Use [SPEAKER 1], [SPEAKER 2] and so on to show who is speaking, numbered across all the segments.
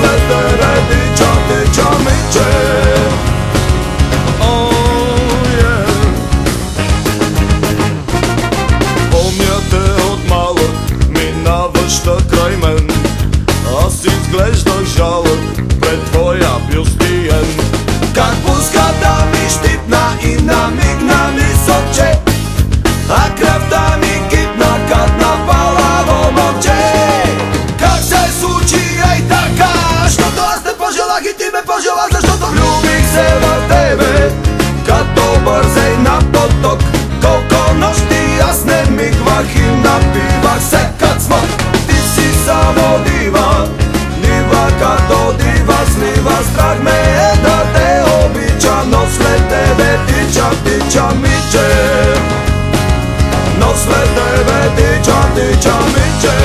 [SPEAKER 1] след тебе тичам миче. Помняте од малък минаваш крај мен, аз изглеждах жалък пред твоя бюстиен. Как пуската ми щипна и намигна ми с оче, а кръвта ми кипна кад напалаво момче. Как се случи ей така, защото аз те пожелах и ти ме пожела, защото влюбих се в тебе като бързей на поток. Колко нощи аз не мигвах и напивах се кад смок. Ти си само дива, дива като дива, слива страх ме е да те обичам, но след тебе тичам миче. Но след тебе тичам миче.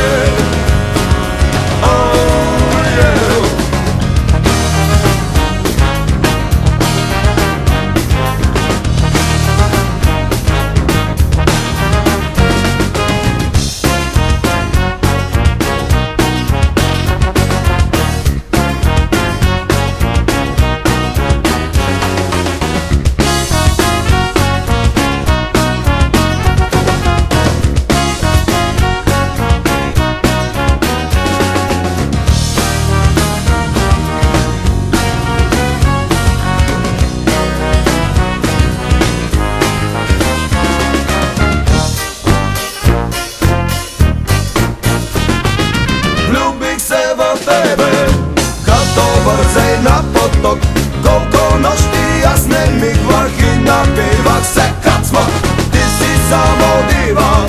[SPEAKER 1] Бързей на поток, колко нощи аз не мигвах и напивах се кад смок. Ти си само дива,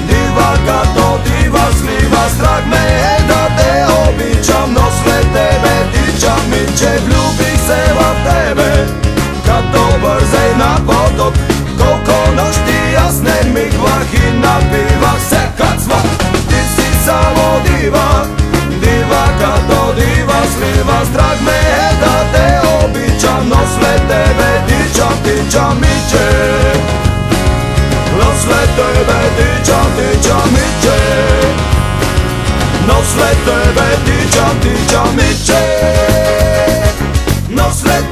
[SPEAKER 1] дива като дива, слива страх ме е да те обичам, но след тебе тичам миче. Влюбих се в тебе като бързей на поток, колко нощи аз не мигвах и напивах се кад смок. Ти си само дива, дива като дива, слива страх ме е да те обичам, но след тебе тичам миче. Но след тебе тичам миче. Но след тебе тичам миче. Но след